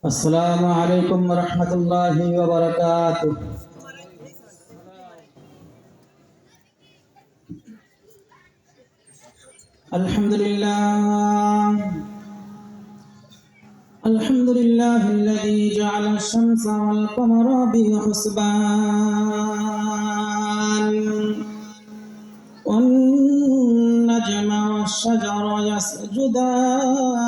السلام عليكم ورحمة الله وبركاته. الحمد لله الذي جعل الشمس والقمر بحسبان والنجم والشجر يسجدان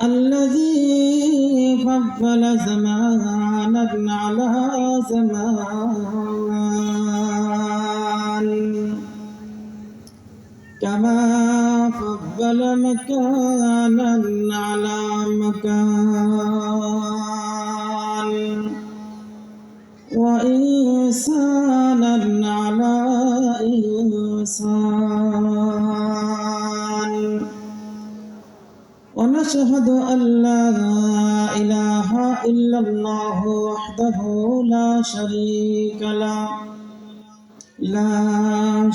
الذي فضل زمانا على زمان كما فضل مكانا على مكان وإنسانا على إنسان ونشهد أن لا إله إلا الله وحده لا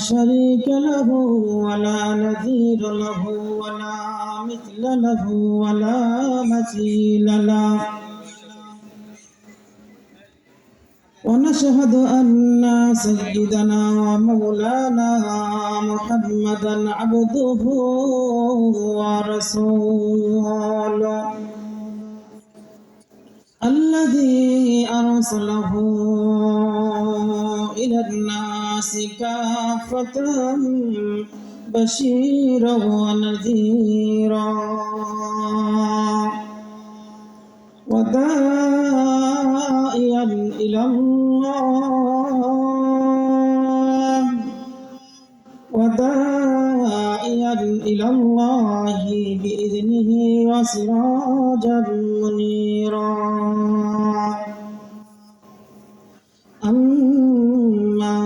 شريك له ولا نظير له ولا مثل له ولا مثيل له ونشهد أن سيدنا ومولانا محمدا عبده ورسوله الذي أرسله إلى الناس كافة بشيرا وداعيا إلى الله بإذنه وسراجا منيرا. أما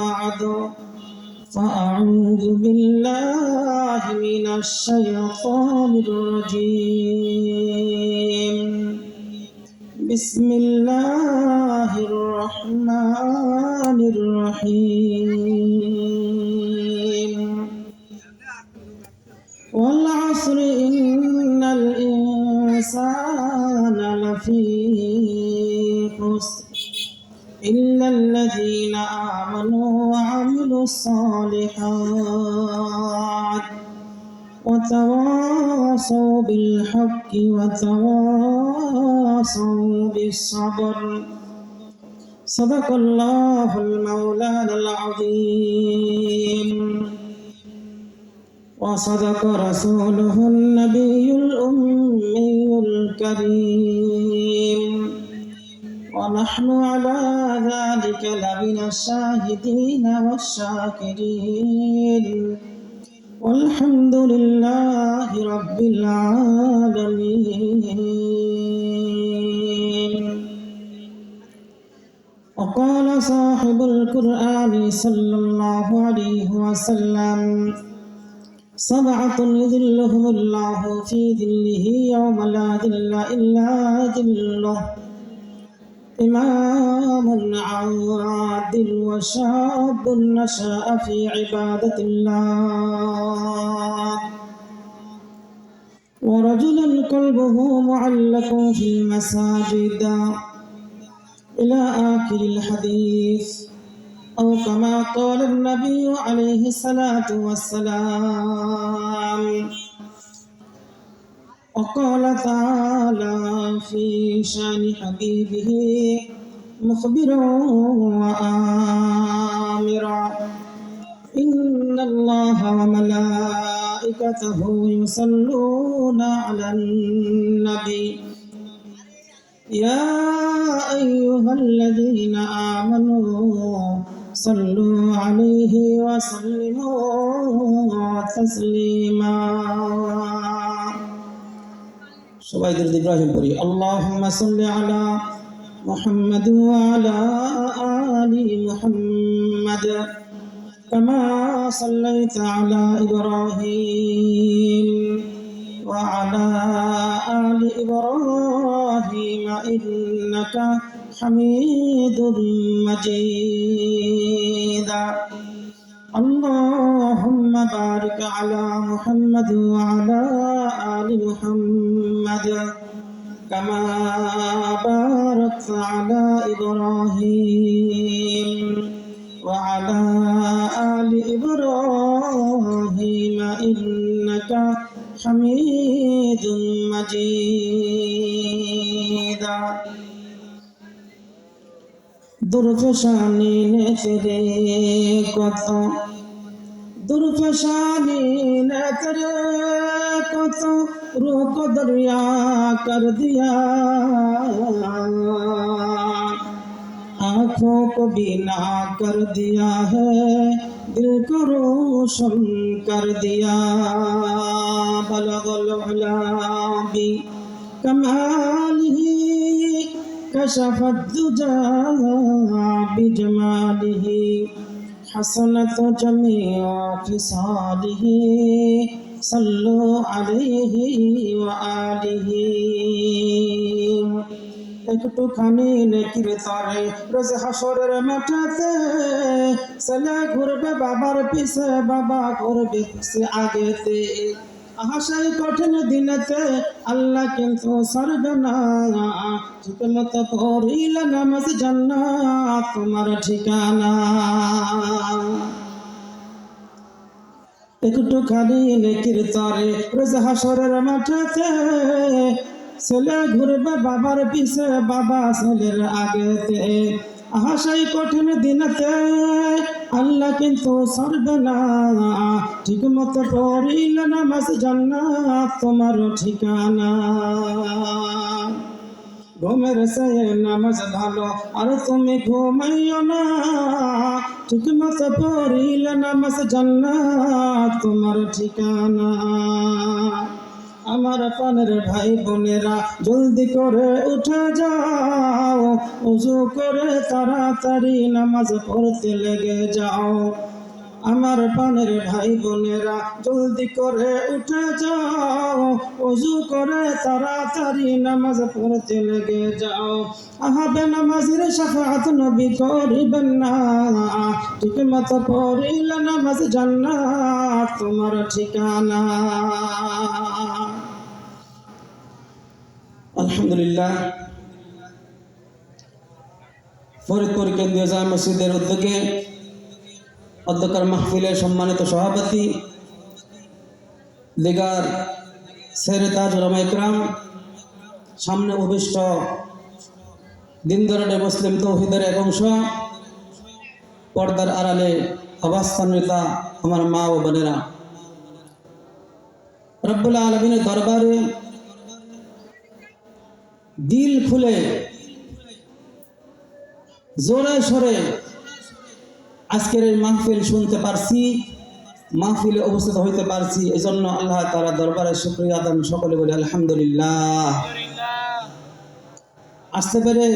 بعد فأعوذ بالله من الشيطان الرجيم. بسم الله الرحمن الرحيم. والعصر إن الإنسان لفي خسر إلا الذين آمنوا وعملوا الصالحات وتواصوا بالحق وتواصوا بالصبر. صدق الله المولانا العظيم وصدق رسوله النبي الأمي الكريم ونحن على ذلك لمن الشاهدين والشاكرين والحمد لله رب العالمين. وقال صاحب القرآن صلى الله عليه وسلم: سبعة يظلهم الله في ظله يوم لا ظل إلا ظله: إمام عادل وشاب نشأ في عبادة الله ورجل قلبه معلق في المساجد إلى آخر الحديث، أو كما قال النبي عليه الصلاة والسلام. وقال تعالى في شان حبيبه مخبرا وآمرا: إن الله وملائكته يصلون على النبي يا أيها الذين آمنوا صلوا عليه وسلموا تسليما. সবাই দরুদ ইব্রাহিম পড়ি। আল্লাহুম্মা সাল্লি আলা মুহাম্মাদ ওয়া আলা আলি মুহাম্মাদ কামা সাল্লাইতা আলা ইব্রাহিম ওয়া আলা আলি ইব্রাহিম ইন্নাকা হামিদুম মাজিদ। اللهم بارك على محمد وعلى آل محمد كما باركت على إبراهيم وعلى آل إبراهيم إنك حميد مجيد दुर्फशानी ने तेरे कत दुर्फशानी ने तेरे कत रोक दरिया कर दिया आँखों को बीना कर दिया है दिल को रोशन कर दिया बलगल उला बि कमालिही كشف الدجى بجماله حسنت جميع خصاله صلوا عليه وآله একটুখানি নেকির তরে রোজ হাসরের মাঠেতে ছেলে ঘুরবে বাবার পিছে বাবা ঘুরবে পিছে আগেতে আহাসাই কঠিন দিনেতে আল্লাহ কিন্তু ছাড়বে না ঠিক মতো পড়িলে নামাজ জান্নাত তোমার ঠিকানা একটুখানি নেকির তরে রোজ হাসরের মাঠেতে ছেলে ঘুরবে বাবার পিছে বাবা ছেলের আগেতে আহাসাই কঠিন দিনেতে আল্লাহ কিন্তু ছাড়বে না ঠিক মতো পড়িলে নামাজ জান্নাত তোমার ঠিকানা ঘুমের চেয়ে নামাজ ভালো আর তুমি ঘুমাইও না ঠিক মতো পড়িলে নামাজ জান্নাত তোমার ঠিকানা আমার প্রাণের ভাই বোনেরা জলদি করে উঠে যাও ওযু করে তাড়াতাড়ি নামাজ পড়তে লেগে যাও আমার প্রাণের ভাই বোনেরা জলদি করে উঠে যাও ওযু করে তাড়াতাড়ি নামাজ পড়তে লেগে যাও আহাবে নামাজের শাফাআত নবী করিবেন না ঠিক মতো পড়িলে নামাজ জান্নাত তোমার ঠিকানা আলহামদুলিল্লাহ ফরিদপুর কেন্দ্রীয় জামে মসজিদের উদ্যোগে অধ্যক্ষর মাহফিলের সম্মানিত সভাপতি লিগার শেরে তাজ উলামা ইকরাম সামনে উপবিষ্ট দিন দরদে মুসলিম তৌহিদের এক অংশ পর্দার আড়ালে অবস্থানরত আমার মা ও বোনেরা রব্বুল আলামিনের দরবারে দিল খুলে জোরে সরে আজকের এই মাহফিল শুনতে পারছি মাহফিলে উপস্থিত হইতে পারছি এজন্য আল্লাহ তাআলা দরবারে শুকরিয়া আদান সকলে বলি আলহামদুলিল্লাহ আসতে পেরে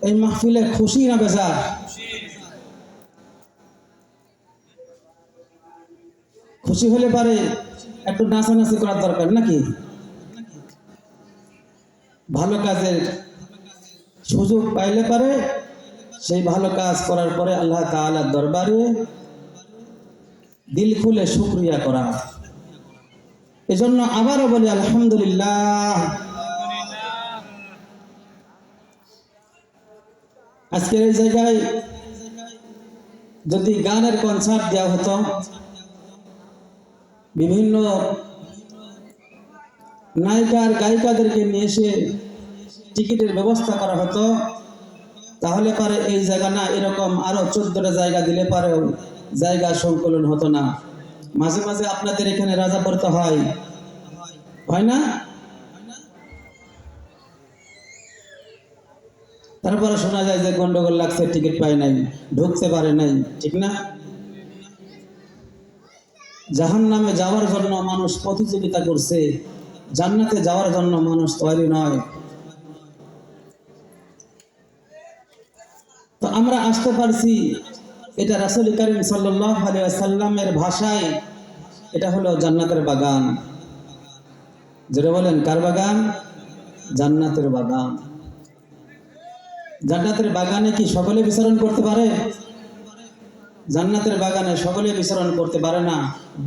এই মাহফিলে খুশি না বেজার খুশি হলে পারে একটু নাচানাচি করার দরকার নাকি ভালো কাজের সুযোগ পাইলে পারে সেই ভালো কাজ করার পরে আল্লাহ তাআলার দরবারে দিল খুলে শুকরিয়া করা এজন্য আবারও বলি আলহামদুলিল্লাহ আজকের এই জায়গায় যদি গানের কনসার্ট দেওয়া হতো বিভিন্ন নায়িকা আর গায়িকাদেরকে নিয়ে এসে টিকিটের ব্যবস্থা করা হতো তাহলে পারে এই জায়গা না এরকম আরো 14টা জায়গা দিলে পারেও জায়গা সংকলন হতো না মাঝে মাঝে আপনাদের এখানে রাজা পড়তে হয় না তারপরে শোনা যায় যে গন্ডগোল লাগছে টিকিট পায় নাই ঢুকতে পারে নাই ঠিক না জাহান্নামে যাওয়ার জন্য মানুষ প্রতিযোগিতা করছে জান্নাতে যাওয়ার জন্য মানুষ তৈরি নয় তো আমরা আসতে পারছি এটা রাসূল করিম সাল্লাল্লাহু আলাইহি ওয়াসাল্লামের ভাষায় এটা হলো জান্নাতের বাগান যারা বলেন কার বাগান জান্নাতের বাগান জান্নাতের বাগানে কি সকলে বিচরণ করতে পারে জান্নাতের বাগানে সকলে বিচরণ করতে পারে না।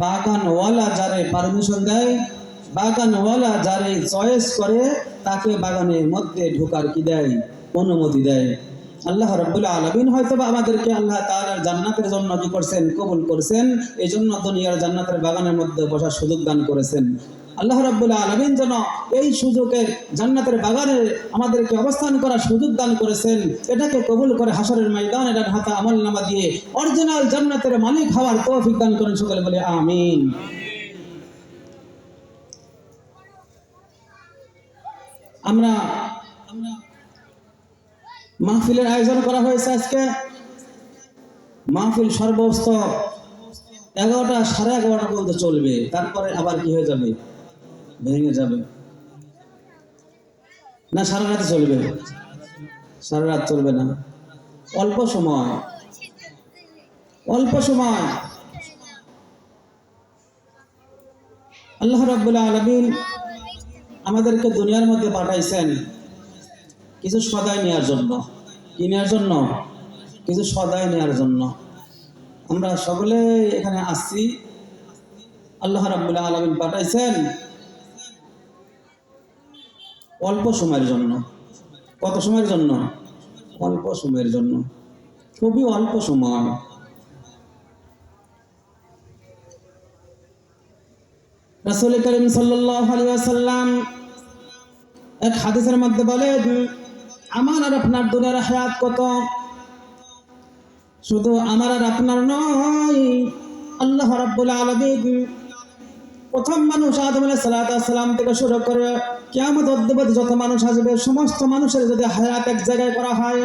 বাগানওয়ালা যারে পারমিশন দেয়, বাগানওয়ালা যারে চয়েস করে, তাকে বাগানের মধ্যে ঢোকার কি দেয়? অনুমতি দেয়। আল্লাহ রাব্বুল আলামিন হয়তো আমাদেরকে আল্লাহ তাআলার জান্নাতের জন্য কি করছেন? কবুল করছেন। এই জন্য দুনিয়ার জান্নাতের বাগানের মধ্যে বসার সুযোগ দান করেছেন। আল্লাহ রাব্বুল আলামিন যেন এই সুযোগে জান্নাতের বাগানে আমাদেরকে অবস্থান করার সুযোগ দান করেছেন। এটাকে কবুল করে হাসরের ময়দানে এটার হাতে আমলনামা দিয়ে অরিজিনাল জান্নাতের মালিক হওয়ার তৌফিক দান করেন। সকলে বলে আমিন। আমরা মাহফিলের আয়োজন করা হয়েছে আজকে। মাহফিল সর্বোচ্চ 11টা, 11:30 পর্যন্ত চলবে। তারপরে আবার কি হয়ে যাবে? ভেঙে যাবে। না, সারা রাত চলবে? সারা রাত চলবে না, অল্প সময়, অল্প সময়। আল্লাহ রাব্বুল আলামিন আমাদেরকে দুনিয়ার মধ্যে পাঠাইছেন কিছু সদায় নেওয়ার জন্য। কি নেওয়ার জন্য? কিছু সদায় নেওয়ার জন্য। আমরা সকলে এখানে আসছি, আল্লাহ রাব্বুল আলামিন পাঠাইছেন অল্প সময়ের জন্য। কত সময়ের জন্য? অল্প সময়ের জন্য, খুবই অল্প সময়। রাসূল করিম সাল্লাল্লাহু আলাইহি ওয়াসাল্লাম এক হাদিসের মধ্যে বলেন, আমার আর আপনার দুনিয়ার হায়াত কত? শুধু আমার আর আপনার নয়, আল্লাহ রাব্বুল আলামিন প্রথম মানুষ আদম আলাইহিস সালাম থেকে শুরু করে কিয়ামত অবধি যত মানুষ আসবে, সমস্ত মানুষের যদি হায়াত এক জায়গায় করা হয়,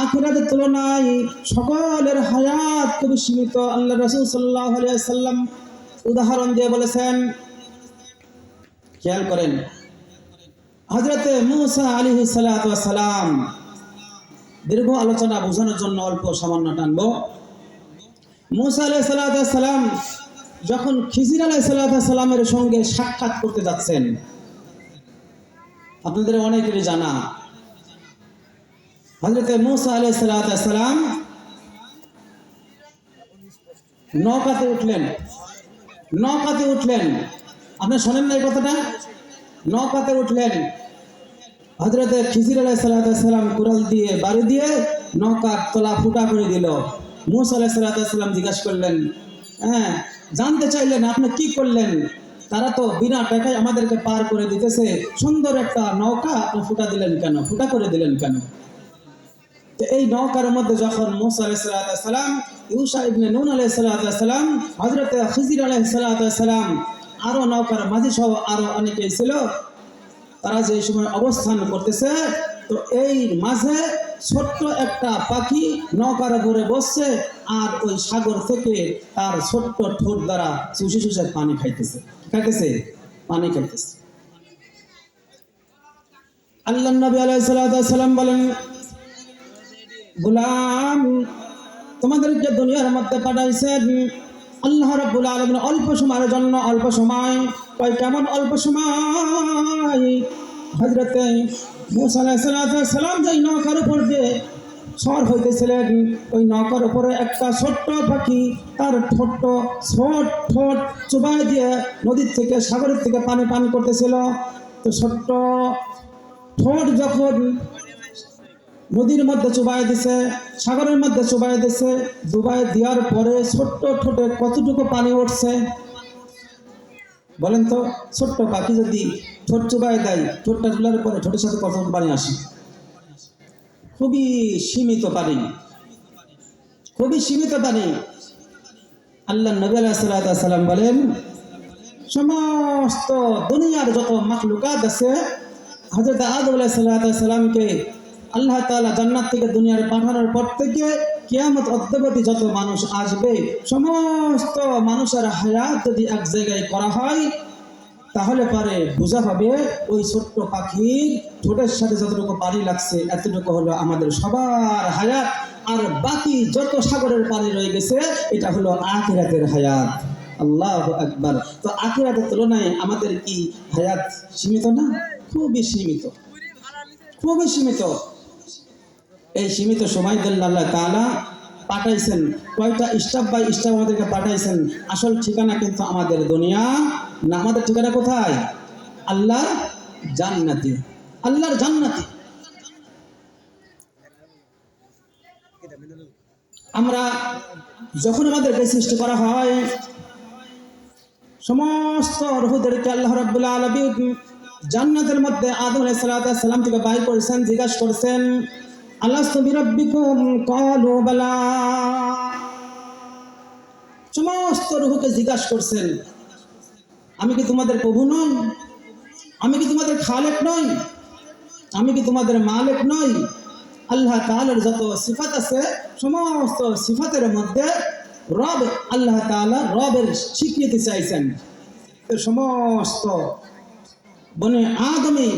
আখিরাতের তুলনায় সকলের হায়াত খুবই সীমিত। আল্লাহ রাসূল সাল্লাল্লাহু আলাইহি ওয়াসাল্লাম উদাহরণ দিয়ে বলেছেন, খেয়াল করেন। হযরতে মূসা আলাইহিস সালাম, দীর্ঘ আলোচনা বোঝানোর জন্য অল্প সামান্য টানবো। মূসা আলাইহিস সালাম যখন খিজির আলাইহিস সালামের সঙ্গে সাক্ষাৎ করতে যাচ্ছেন, আপনাদের অনেকেরই জানা, হযরতে মূসা আলাইহিস সালাম নৌকাতে উঠলেন। নৌকাতে উঠলেন, আপনি শোনেন না এই কথাটা? নৌকাতে উঠলেন। হযরতে খিজির আলাইহিস সালাম কুড়াল দিয়ে বাড়ি দিয়ে নৌকার তলা ফুটা করে দিল। মূসা আলাইহিস সালাম জিজ্ঞাসা করলেন, জানতে চাইলেন আপনি কি করলেন? তারা তো বিনা টাকায় আমাদেরকে পার করে দিতেছে, সুন্দর একটা নৌকা আপনি ফুটা দিলেন কেন? ফুটা করে দিলেন কেন? তো এই নৌকার মধ্যে যখন মূসা আলাইহিস সালাম, ইউশা ইবনে নুন আলাইহিস সালাম, হযরতে খিজির আলাইহিস সালাম, আরো নৌকার মাঝি সহ আরো অনেকেই ছিল, তারা যে সময় অবস্থান করতেছে, তো এই মাঝে ছোট্ট একটা পাখি নৌকার উপরে বসছে আর ওই সাগর থেকে তার ছোট্ট ঠোঁট দ্বারা চুষে চুষে পানি খাইতেছে। পানি খাইতেছে। আল্লাহ নবী আলাইহিস সালাম বলেন, গোলাম, তোমাদেরকে দুনিয়ার মধ্যে পাঠাইছেন আল্লাহ রাব্বুল আলামিন অল্প সময়ের জন্য। অল্প সময় কয় কেমন অল্প সময়? হযরতে মূসা আলাইহিস সালাম যে নৌকার উপর দিয়ে সওয়ার হইতেছিলেন, ওই নৌকার উপরে একটা ছোট্ট পাখি তার ছোট্ট ঠোঁট চুবাই দিয়ে নদীর থেকে, সাগরের থেকে পানি পান করতেছিল। তো ছোট্ট ঠোঁট যখন নদীর মধ্যে চুবাই দিছে, সাগরের মধ্যে চুবাই দিছে, চুবাই দেওয়ার পরে ছোট্ট ঠোঁটে কতটুকু পানি উঠছে বলেন তো? ছোট্ট পাখি যদি ঠোঁট চুবাই দেয়, ঠোঁটটা তোলার পরে ঠোঁটের সাথে কতটুকু পানি আসে? খুবই সীমিত পানি, খুবই সীমিত পানি। আল্লাহ নবী আলাইহিস সালাম বলেন, সমস্ত দুনিয়ার যত মাখলুকাত আছে, হযরত আদম আলাইহিস সালামকে আল্লাহ তাআলা জান্নাত থেকে দুনিয়ার পাঠানোর পর থেকে কিয়ামত অবধি যত মানুষ আসবে, সমস্ত মানুষের হায়াত যদি এক জায়গায় করা হয়, তাহলে পারে বোঝা হবে ওই ছোট্ট পাখির ঠোঁটের সাথে যতটুকু পানি লাগছে, এতটুকু হলো আমাদের সবার হায়াত। আর বাকি যত সাগরের পানি রয়ে গেছে, এটা হলো আখিরাতের হায়াত। আল্লাহু আকবার। তো আখিরাতের তুলনায় আমাদের কি হায়াত সীমিত না? খুবই সীমিত, খুবই সীমিত। এই সীমিত সময় দিলেন আল্লাহ তাআলা পাঠাইছেন, কয়টা স্টাফ বাই স্টাফ আমাদেরকে পাঠাইছেন, আসল ঠিকানা কিন্তু আমাদের দুনিয়া না। আমাদের ঠিকানা কোথায়? আল্লাহর জান্নাতে, আল্লাহর জান্নাতে। আমরা যখন আমাদেরকে সৃষ্টি করা হয়, সমস্ত রূহদেরকে আল্লাহ রাব্বুল আলামিন জান্নাতের মধ্যে আদম আলাইহিস সালাম থেকে বাইর করেছেন, জিজ্ঞাসা করেছেন, আলাস্তু বিরাব্বিকুম? ক্বালু বালা। সমস্ত রূহকে জিজ্ঞাসা করছেন, আমি কি তোমাদের প্রভু নই? আমি কি তোমাদের খালেক নই? আমি কি তোমাদের মালিক নই? আল্লাহ তাআলার যত সিফাত আছে, সমস্ত সিফাতের মধ্যে রব, আল্লাহ তাআলা রবের স্বীকৃতি চাইছেন। সমস্ত বনে আদমী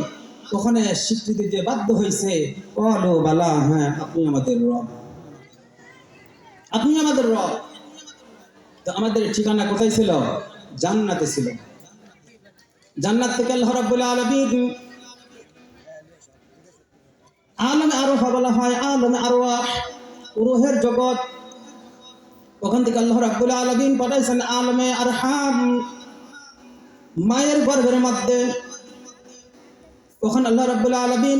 ওখানে স্বীকৃতি দিয়ে বাধ্য হয়েছে, ক্বালু বালা, হ্যাঁ আপনি আমাদের রব, আপনি আমাদের রব। তো আমাদের ঠিকানা কোথায় ছিল? জান্নাতে ছিল। জান্নাত থেকে আল্লাহ রাব্বুল আলামিন আলমে আরওয়াহ বলা হয়, আলমে আরওয়াহ রূহের জগৎ, ওখান থেকে আল্লাহ রাব্বুল আলামিন পাঠাইছেন আলমে আরহাম, মায়ের গর্ভের মধ্যে। ওখানে আল্লাহ রাব্বুল আলামিন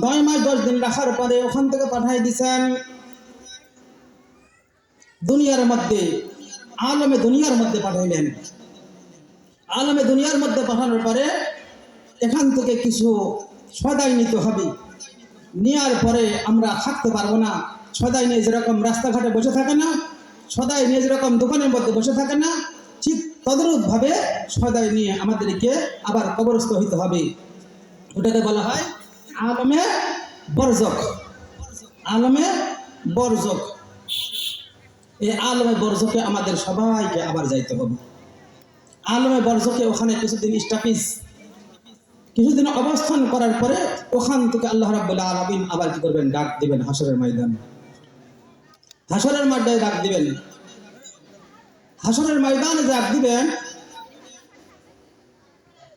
9 মাস 10 দিন রাখার পরে ওখান থেকে পাঠাই দিয়েছেন দুনিয়ার মধ্যে, আলমে দুনিয়ার মধ্যে পাঠাইলেন। আলমে দুনিয়ার মধ্যে পাঠানোর পরে এখান থেকে কিছু সদাই নিতে হবে। নেওয়ার পরে আমরা থাকতে পারবো না। সদাই নিয়ে যেরকম রাস্তাঘাটে বসে থাকে না, সদাই নিয়ে যেরকম দোকানের মধ্যে বসে থাকে না, ঠিক তদরূপভাবে সদাই নিয়ে আমাদেরকে আবার কবরস্থ হইতে হবে। ওটাকে বলা হয় আলমে বরজক, আলমে বরজক। এই আলমে বরজকে আমাদের সবাইকে আবার যাইতে হবে। আলমে বরজকে ওখানে কিছুদিন স্টাপিস, কিছুদিন অবস্থান করার পরে ওখান থেকে আল্লাহ রাব্বুল আলামিন আবার কি করবেন? ডাক দিবেন হাসরের ময়দান। হাসরের ময়দানে ডাক দিবেন। হাসরের ময়দানে ডাক দিবেন।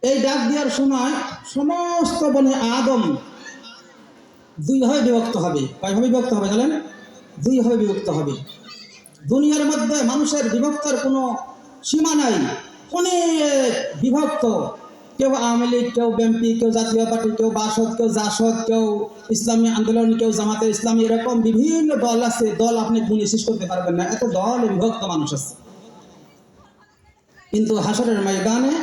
এই ডাক দেওয়ার সময় সমস্ত বনে আদম 2 ভাবে বিভক্ত হবে। কয়ভাবে বিভক্ত হবে জানেন? 2 ভাবে বিভক্ত হবে। দুনিয়ার মধ্যে মানুষের বিভক্তর কোনো সীমা নাই, অনেক বিভক্ত। কেউ আওয়ামী লীগ, কেউ বিএনপি, কেউ জাতীয় পার্টি, কেউ বাসদ, কেউ জাসদ, কেউ ইসলামী আন্দোলন, কেউ জামাতে ইসলামী, এরকম বিভিন্ন দল আছে। দল আপনি গুণে শেষ করতে পারবেন না, এত দল বিভক্ত মানুষ আছে। কিন্তু হাসরের ময়দানে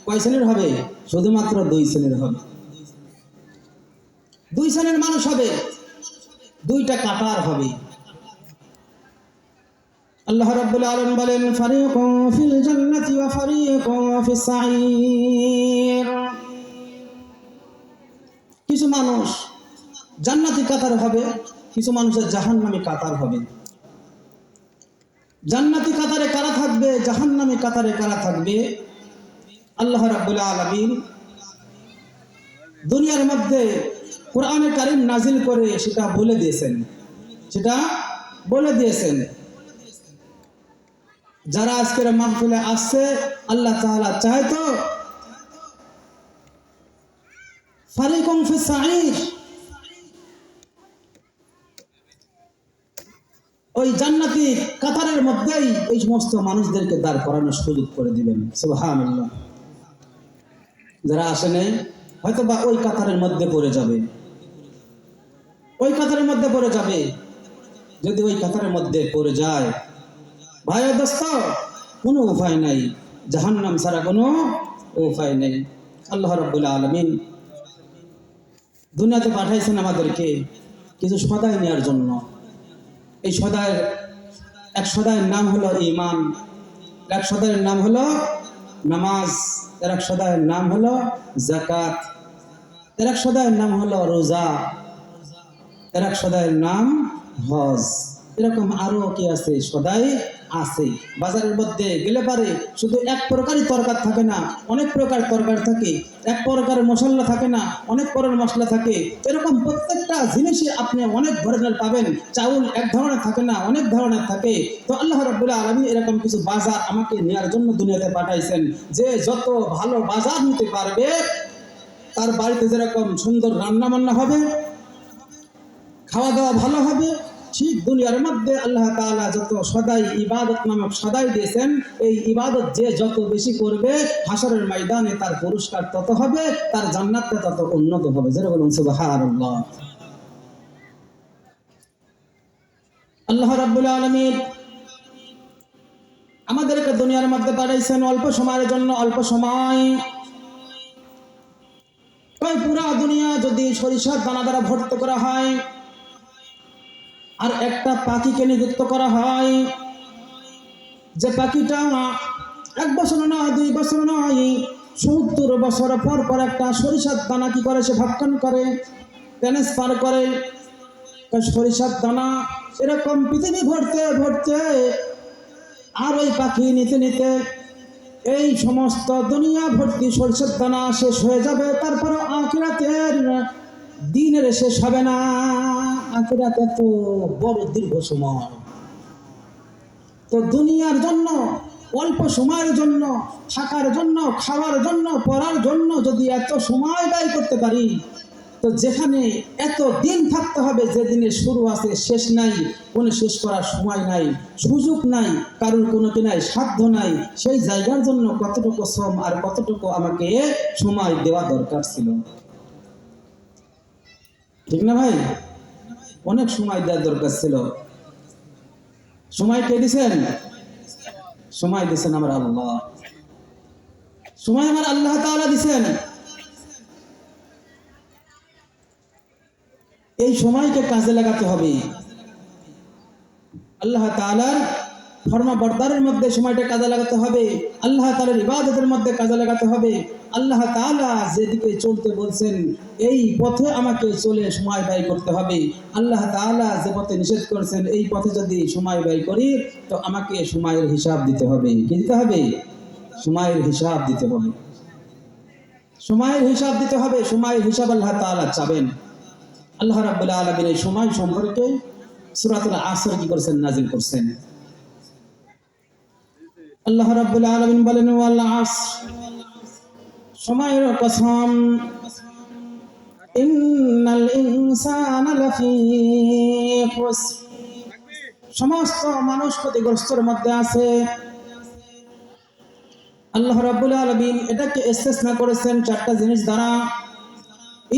কয় শ্রেণীর হবে? শুধুমাত্র 2 শ্রেণীর হবে। 2 শ্রেণীর মানুষ হবে, 2টা কাতার হবে। আল্লাহ রাব্বুল আলামিন বলেন, ফারিকুন ফিল জান্নাতি ওয়া ফারিকুন ফিস সাঈর। কিছু মানুষ জান্নাতি কাতার হবে, কিছু মানুষের জাহান্নামী কাতার হবে। জান্নাতি কাতারে কারা থাকবে, জাহান্নামী কাতারে কারা থাকবে? আল্লাহ রাব্বুল আলামিন দুনিয়ার মধ্যে কোরআনে কারীম নাজিল করে সেটা বলে দিয়েছেন, সেটা বলে দিয়েছেন। যারা আজকের মাহফিলে আসছে, আল্লাহ তাআলা চায় তো ফারিকুন ফিস সাঈর, ওই জান্নাতি কাতারের মধ্যেই এই সমস্ত মানুষদেরকে দাঁড় করানোর সুযোগ করে দিবেন। সুবহানাল্লাহ। যারা আসেন হয়তো বা ওই কাতারের মধ্যে পড়ে যাবে, ওই কাতারের মধ্যে পড়ে যাবে। যদি ওই কাতারের মধ্যে পড়ে যায়, ভাই দোস্ত, কোনো উপায় নাই, জাহান্নাম ছাড়া কোনো উপায় নেই। আল্লাহ রাব্বুল আলামিন দুনিয়াতে পাঠাইছেন আমাদেরকে কিছু সদাই নেওয়ার জন্য। এই সদাইয়ের এক সদাইয়ের নাম হলো ঈমান, এক সদাইয়ের নাম হলো নামাজ, এক সদাইয়ের নাম হলো যাকাত, এক সদাইয়ের নাম হলো রোজা, এক সদাইয়ের নাম হজ। এরকম আরো কি আছে? সদাই আছে। বাজারের মধ্যে গেলে পারে শুধু এক প্রকারই তরকার থাকে না, অনেক প্রকার তরকার থাকে। এক প্রকারের মশলা থাকে না, অনেক প্রকারের মশলা থাকে। এরকম প্রত্যেকটা জিনিসই আপনি অনেক ধরনের পাবেন। চাউল এক ধরনের থাকে না, অনেক ধরনের থাকে। তো আল্লাহ রাব্বুল আলামিন এরকম কিছু বাজার আমাকে নেওয়ার জন্য দুনিয়াতে পাঠাইছেন। যে যত ভালো বাজার নিতে পারবে, তার বাড়িতে যেরকম সুন্দর রান্না বান্না হবে, খাওয়া দাওয়া ভালো হবে, ঠিক দুনিয়ার মধ্যে আল্লাহ তাআলা যত সদাই ইবাদত নামক সদাই দিয়েছেন, এই ইবাদত যে যত বেশি করবে হাসরের ময়দানে তার পুরস্কার তত হবে, তার জান্নাতটা তত উন্নত হবে। যারা বলুন সুবহানাল্লাহ। আল্লাহ রাব্বুল আলামিন আমাদেরকে দুনিয়ার মধ্যে পাঠাইছেন অল্প সময়ের জন্য, অল্প সময়। ওই পুরা দুনিয়া যদি সরিষার দানা দ্বারা ভর্তি করা হয় আর একটা পাখিকে নিযুক্ত করা হয়, যে পাখিটা 1 বছর নয় 2 বছর নয় 70 বছর পর পর একটা সরিষার দানা কি করে, সে ভক্ষণ করে, ট্রান্সফার করে। সরিষার দানা এরকম পৃথিবী ভরতে ভরতে আর ওই পাখি নিতে নিতে এই সমস্ত দুনিয়া ভর্তি সরিষার দানা শেষ হয়ে যাবে। তারপরে আখিরাতের দিনের শেষ হবে না। আখিরাতে তো বড় দীর্ঘ সময়। তো দুনিয়ার জন্য অল্প সময়ের জন্য, থাকার জন্য, খাওয়ার জন্য, পড়ার জন্য যদি এত সময় ব্যয় করতে পারি, তো যেখানে এত দিন থাকতে হবে, যে দিনের শুরু আছে শেষ নাই, কোনো শেষ করার সময় নাই, সুযোগ নাই, কারোর কোনো কি নাই, সাধ্য নাই, সেই জায়গার জন্য কতটুকু শ্রম আর কতটুকু আমাকে সময় দেওয়া দরকার ছিল। ঠিক না ভাই? অনেক সময় দেওয়ার দরকার ছিল। সময় কে দিছেন? সময় দিছেন আমার আল্লাহ। সময় আমার আল্লাহ তাআলা দিছেন। এই সময়কে কাজে লাগাতে হবে। আল্লাহ তাআলার ফরমাবরদারের মধ্যে সময়টা কাজে লাগাতে হবে, আল্লাহ তাআলার ইবাদতের মধ্যে কাজে লাগাতে হবে। আল্লাহ তাআলা যেদিকে চলতে বলছেন এই পথে আমাকে চলে সময় ব্যয় করতে হবে। আল্লাহ তাআলা যে পথে নিষেধ করেছেন এই পথে যদি সময় ব্যয় করি, তো আমাকে সময়ের হিসাব দিতে হবে। কি দিতে হবে? সময়ের হিসাব দিতে হবে। সময়ের হিসাব দিতে হবে। সময়ের হিসাব আল্লাহ তাআলা চাবেন। আল্লাহ রাব্বুল আলামিন এই সময় সম্পর্কে সূরাতুল আসর কি করেছেন? নাযিল করছেন। আল্লাহ রাব্বুল আলামিন বলেন, ওয়াল আসর, সময়ের কসম, ইন্নাল ইনসানা লাফি খুসর, সমস্ত মানুষ ক্ষতিগ্রস্তের মধ্যে আছে। আল্লাহ রাব্বুল আলামিন এটাকে ইস্তেসনা করেছেন 4টা জিনিস দ্বারা।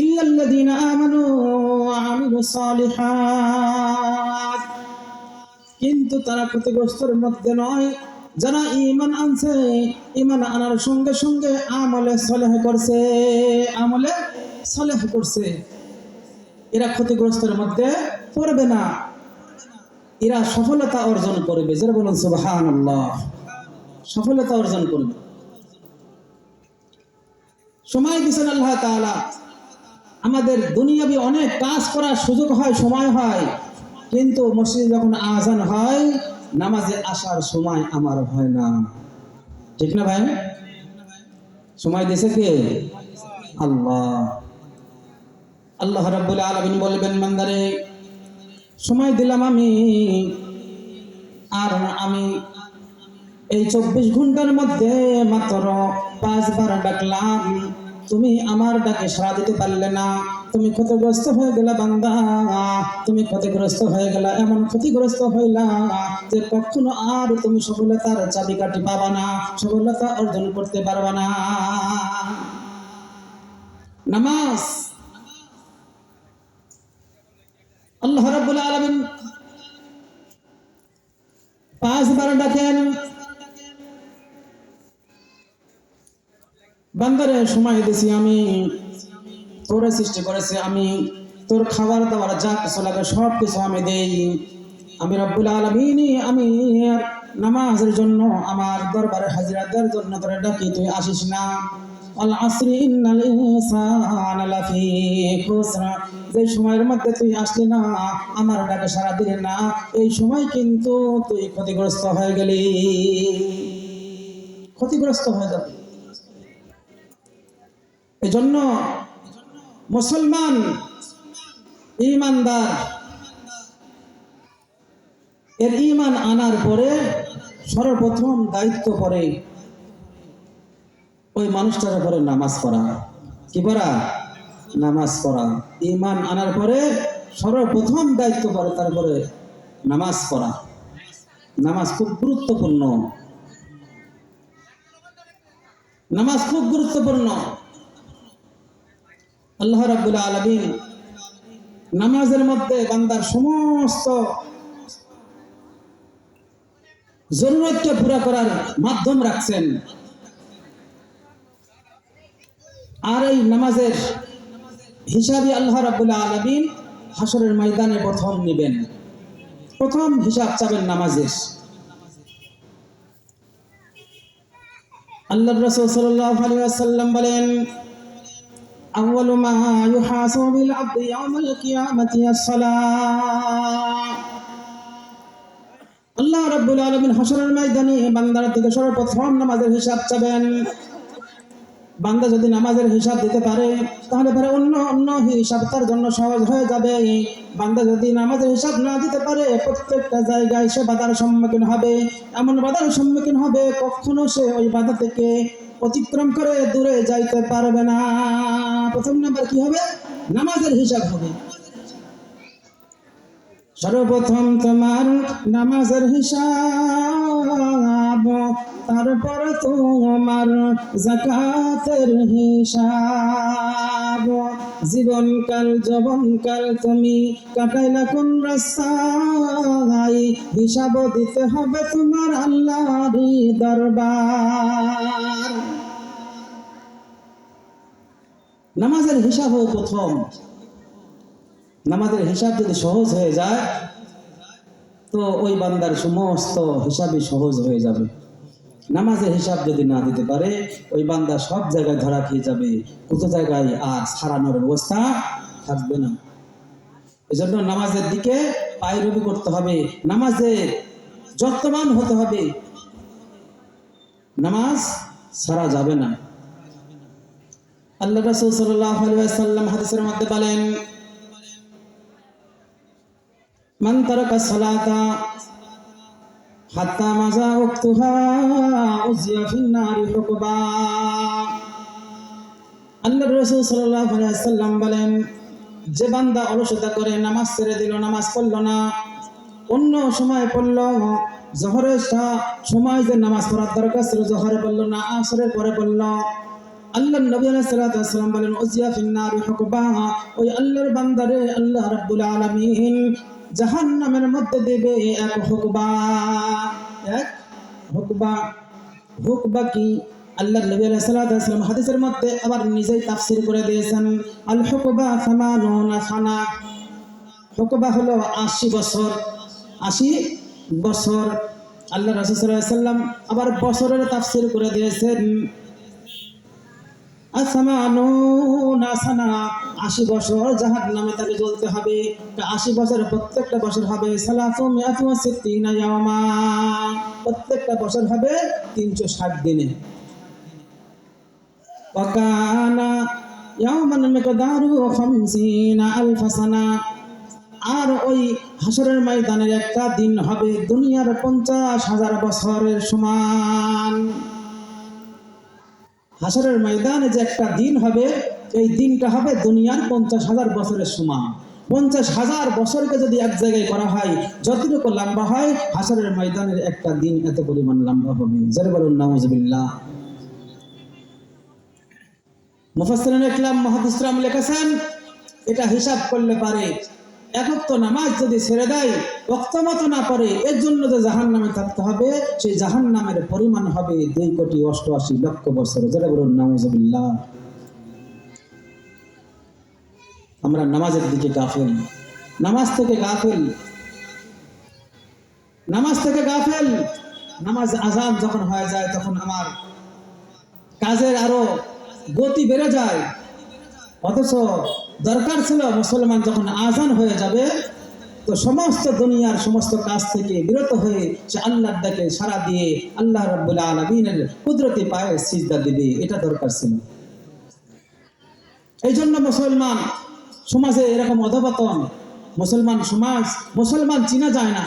ইল্লাল্লাযীনা আমানু ওয়া আমিলুস সালিহাত, কিন্তু তারা ক্ষতিগ্রস্তের মধ্যে নয় যারা ঈমান আনছে, ঈমান আনার সঙ্গে সঙ্গে আমলে সালেহ করছে, আমলে সালেহ করছে, এরা ক্ষতিগ্রস্তের মধ্যে পড়বে না, এরা সফলতা অর্জন করবে। যারা বলুন সুবহানাল্লাহ। সফলতা অর্জন করবে। সময় দিয়েছেন আল্লাহ তাআলা। আমাদের দুনিয়াবি অনেক কাজ করার সুযোগ হয়, সময় হয়, কিন্তু মসজিদে যখন আযান হয় নামাজে আসার সময় আমার হয় না। ঠিক না ভাই? সময় দিয়েছে কে? আল্লাহ। আল্লাহ রাব্বুল আলামিন বলবেন, বান্দারে সময় দিলাম আমি, আর আমি এই 24 ঘন্টার মধ্যে মাত্র 5 বার ডাকলাম, তুমি আমার ডাকে সাড়া দিতে পারলে না, তুমি ক্ষতিগ্রস্ত হয়ে গেলা বান্দা, তুমি ক্ষতিগ্রস্ত হয়ে গেলা, এমন ক্ষতিগ্রস্ত হইলা যে কখনো আর তুমি সফলতার চাবিকাঠি পাবা না, সফলতা অর্জন করতে পারবা না। নামাজ আল্লাহ রাব্বুল আলামিন 5 বার ডাকেন, বান্দারে সময় দিছি আমি, তোরে সৃষ্টি করেছি আমি, তোর খাবার দাবার যা কিছু লাগে সব কিছু আমি দেই। আমি রব্বুল আলামিন, আমি নামাজের জন্য আমার দরবারে হাজিরা দেওয়ার জন্য তোরে ডাকি, তুই আসিস না। আল আসরি ইন্নাল ইনসানা লাফি খুসর, যে সময়ের মধ্যে তুই আসলি না, আমার ডাকে সাড়া দিলি না, এই সময় কিন্তু তুই ক্ষতিগ্রস্ত হয়ে গেলি, ক্ষতিগ্রস্ত হয়ে যাবে। এজন্য মুসলমান ঈমানদার এর ঈমান আনার পরে সর্বপ্রথম দায়িত্ব পড়ে ওই মানুষটার উপরে নামাজ পড়া। কি পড়া? নামাজ পড়া। ঈমান আনার পরে সর্বপ্রথম দায়িত্ব পড়ে তারপরে নামাজ পড়া। নামাজ খুব গুরুত্বপূর্ণ, নামাজ খুব গুরুত্বপূর্ণ। আল্লাহ রাব্বুল আলামিন নামাজের মধ্যে বান্দার সমস্ত জরুরতকে পুরা করার মাধ্যম রাখছেন। আর এই নামাজের হিসাবে আল্লাহ রাব্বুল আলামিন হাসরের ময়দানে প্রথম নেবেন, প্রথম হিসাব চাবেন নামাজের। আল্লাহর রাসূল সাল্লাল্লাহু আলাইহি ওয়াসাল্লাম বলেন, আউয়ালু মা ইউহাসাবু বিল আবদি ইয়াউমাল কিয়ামাতি আস-সালাহ। আল্লাহ রাব্বুল আলামিন হাসরের ময়দানে বান্দার থেকে সর্বপ্রথম নামাজের হিসাব চাবেন। বান্দা যদি নামাজের হিসাব দিতে পারে তাহলে পরে অন্য হিসাব তার জন্য সহজ হয়ে যাবে। বান্দা যদি নামাজের হিসাব না দিতে পারে প্রত্যেকটা জায়গায় সে বাধার সম্মুখীন হবে, এমন বাধার সম্মুখীন হবে কখনো সে ওই বাধা থেকে অতিক্রম করে দূরে যাইতে পারবে না। প্রথম নাম্বার কি হবে? নামাজের হিসাব হবে। সর্বপ্রথম তোমার নামাজের হিসাব, তারপর তোমার যাকাতের হিসাব। জীবনকাল যৌবনকাল তুমি কাটাইলা কোন রাস্তায়, হিসাব দিতে হবে তোমার আল্লাহরই দরবার। নামাজের হিসাব হবে প্রথম। নামাজের হিসাব যদি সহজ হয়ে যায় তো ওই বান্দার সমস্ত হিসাবই সহজ হয়ে যাবে। নামাজের হিসাব যদি না দিতে পারে ওই বান্দা সব জায়গায় ধরা খেয়ে যাবে, কত জায়গায় আর ছাড়ানোর ব্যবস্থা থাকবে না। এজন্য নামাজের দিকে পায়রবি করতে হবে, নামাজে যত্নবান হতে হবে, নামাজ ছাড়া যাবে না। আল্লাহ রাসূল সাল্লাল্লাহু আলাইহি ওয়াসাল্লাম হাদিসের মধ্যে বলেন, মান তারাকা সালাতা হাত্তা মাজা ওয়াক্তুহা উযিয়া ফিন নারি হুকবা। আল্লাহর রাসূল সাল্লাল্লাহু আলাইহি ওয়াসাল্লাম বলেন, যে বান্দা অলসতা করে নামাজ ছেড়ে দিল, নামাজ পড়ল না, অন্য সময় পড়ল, জোহরের সময় যে নামাজ পড়ার দরকার ছিল জোহরে পড়ল না, আসরের পরে পড়ল, আল্লাহর নবী আলাইহিস সালাতু ওয়াস সালাম বলেন উযিয়া ফিন নারি হুকবা, ওই আল্লাহর বান্দারে আল্লাহ রাব্বুল আলামিন জাহান্নামের মধ্যে দেবে এক হুকবা। এক হুকবা, হুকবা কি? আল্লাহর নবী আলাইহিস সালাতু ওয়াস সালাম হাদিসের মধ্যে আবার নিজেই তাফসীর করে দিয়েছেন, আল হুকবা 80 সানা। হুকবা হলো 80 বছর, 80 বছর। আল্লাহ রাসূল সাল্লাল্লাহু আলাইহি ওয়াসাল্লাম আবার বছরের তাফসীর করে দিয়েছেন 80 বছর জাহান্নামে তাকে জ্বলতে হবে। 80 বছর, প্রত্যেকটা বছর হবে 360 ইয়াওমা, প্রত্যেকটা বছর হবে 360 দিনে। ওয়াকানা ইয়াওমান মিকদারু 50,000 সানা। আর ওই হাসরের ময়দানের একটা দিন হবে দুনিয়ার 50,000 বছরের সমান। হাসরের ময়দানে যে একটা দিন হবে এই দিনটা হবে দুনিয়ার 50,000 বছরের সমান। 50,000 বছরকে যদি এক জায়গায় করা হয় যতটুকু লম্বা হয় হাসরের ময়দানের একটা দিন এত পরিমাণ লম্বা হবে। যারা বলুন নাউজুবিল্লাহ। মুফাসসিরিন ইকরাম মুহাদ্দিসরা লিখেছেন এটা হিসাব করলে পারে এক ওয়াক্ত নামাজ যদি ছেড়ে দেয়, ওয়াক্ত মতো না পড়ে, এর জন্য যে জাহান্নামে থাকতে হবে সেই জাহান্নামের পরিমাণ হবে 2,88,00,000 বছর। যারা বলুন নাউজুবিল্লাহ। আমরা নামাজের দিকে গাফেল, নামাজ থেকে গাফেল, নামাজ থেকে গাফেল। নামাজ আযান যখন হয়ে যায় তখন আমার কাজের আরো গতি বেড়ে যায়, অথচ দরকার ছিল মুসলমান যখন আযান হয়ে যাবে তো সমস্ত দুনিয়ার সমস্ত কাজ থেকে বিরত হয়ে সে আল্লাহর ডাকে সাড়া দিয়ে আল্লাহ রাব্বুল আলামিনের কুদরতি পায়ে সিজদা দিবে, এটা দরকার ছিল। এই জন্য মুসলমান সমাজে এরকম অধপতন, মুসলমান সমাজ, মুসলমান চিনা যায় না,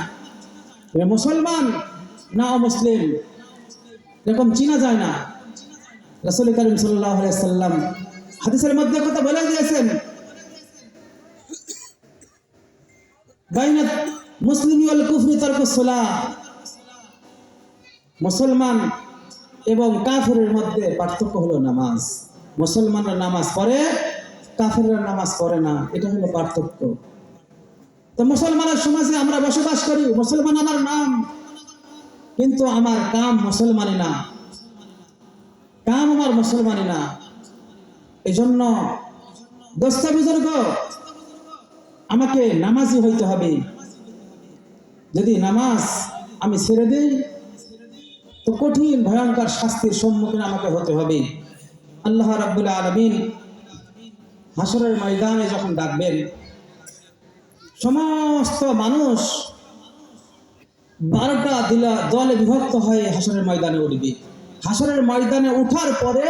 মুসলমান না অমুসলিম এরকম চিনা যায় না। রাসূল কারীম সাল্লাল্লাহু আলাইহি ওয়াসাল্লাম হাদিসের মধ্যে কথা বলে দিয়েছেন, বাইনা মুসলিমি ওয়াল কুফরি তারকুস সালাহ, মুসলমান এবং কাফিরের মধ্যে পার্থক্য হলো নামাজ। মুসলমানরা নামাজ পড়ে, কাফিররা নামাজ পড়ে না, এটা হলো পার্থক্য। তো মুসলমানের সমাজে আমরা বসবাস করি, মুসলমান আমার নাম, কিন্তু আমার কাম মুসলমানি না, কাম আমার মুসলমানি না। এই জন্য দোস্ত বুজুর্গ, আমাকে নামাজি হইতে হবে। যদি নামাজ আমি ছেড়ে দিই তো কঠিন ভয়ঙ্কর শাস্তির সম্মুখীন আমাকে হতে হবে। আল্লাহ রাব্বুল আলামিন হাসরের ময়দানে যখন ডাকবেন, সমস্ত মানুষ 12টা দলে বিভক্ত হয়ে হাসরের ময়দানে উঠবে। হাসরের ময়দানে উঠার পরে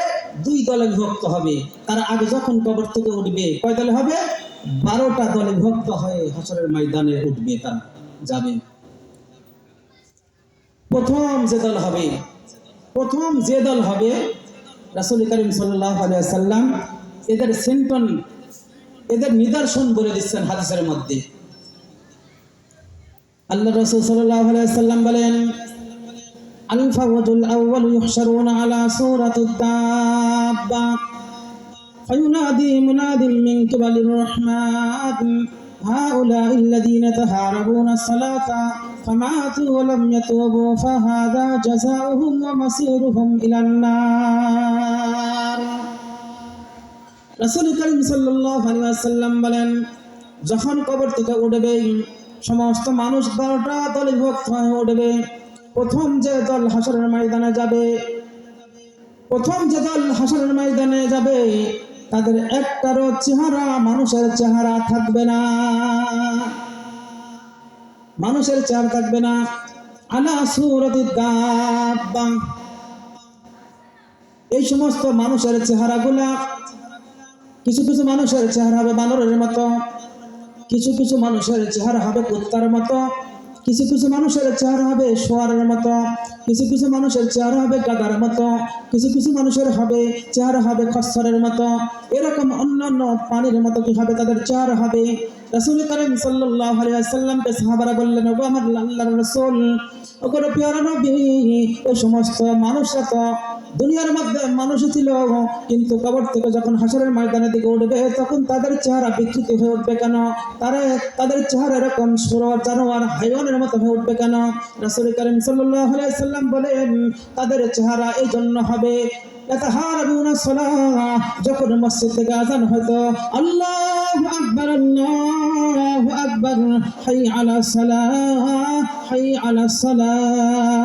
2 দলে বিভক্ত হবে। তার আগে যখন কবর থেকে উঠবে কয় দলে হবে? 12টা দলে বিভক্ত হয়ে হাসরের ময়দানে উঠবে, তারা যাবে। প্রথম যে দল হবে রাসূল করিম সাল্লাল্লাহু আলাইহি ওয়াসাল্লাম এদের সিম্পটম, এদের নিদর্শন বলে দিচ্ছেন হাদিসের মধ্যে। আল্লাহ রাসূল সাল্লাল্লাহু আলাইহি ওয়াসাল্লাম বলেন, আল ফাওজুল আউয়াল ইউহশারুনা আলা সূরাতিদ দাব্বা ফায়ুনাদি মুনাদিন মিন কিবালির রহমান হাউলাই আল্লাযীনা তাহারাবুনা সালাতা ফামাতু ওয়া লাম ইয়াতুবু ফাহাদা জাযাউহুম ওয়া মাসীরুহুম ইলান নার। রাসূল করিম সাল্লাল্লাহু আলাইহি ওয়াসাল্লাম বলেন, যখন কবর থেকে উঠবে সমস্ত মানুষ 12টা দলে বিভক্ত হয়ে উঠবে। প্রথম যে দল হাসরের ময়দানে যাবে, তাদের একটারও চেহারা মানুষের চেহারা থাকবে না, আলা সূরাতিদ দাব্বা। এই সমস্ত মানুষের চেহারাগুলা, কিছু কিছু মানুষের চেহারা হবে বানরের মতো, কিছু কিছু মানুষের চেহারা হবে কুত্তার মতো, কিছু কিছু মানুষের চেহারা হবে শোয়ারের মতো, কিছু কিছু মানুষের চেহারা হবে গাধার মতো, কিছু কিছু মানুষের চেহারা হবে খচ্চরের মতো, এরকম অন্যান্য প্রাণীর মতো কি হবে, তাদের চেহারা হবে। রাসূল করিম সাল্লাল্লাহু আলাইহি ওয়াসাল্লামকে সাহাবারা বললেন, ওগো আমার আল্লাহর রাসূল, ওগো প্রিয় নবী, এই সমস্ত মানুষরা তো দুনিয়ার মধ্যে মানুষ ছিল, কিন্তু কবর থেকে যখন হাসরের ময়দানের দিকে উঠবে তখন তাদের চেহারা বিকৃত হয়ে উঠবে কেন? তাদের চেহারা এরকম সুর জানোয়ার হাইওয়ানের মতো হয়ে উঠবে কেন? রাসূল করিম সাল্লাল্লাহু আলাইহি ওয়াসাল্লাম বলেন, তাদের চেহারা এই জন্য হবে, ইয়াতাহারাবুনা সালাহ, যখন মসজিদ থেকে আযান হতো, আল্লাহু আকবার, আল্লাহু আকবার, হাই আলা সালাহ, হাই আলা সালাহ।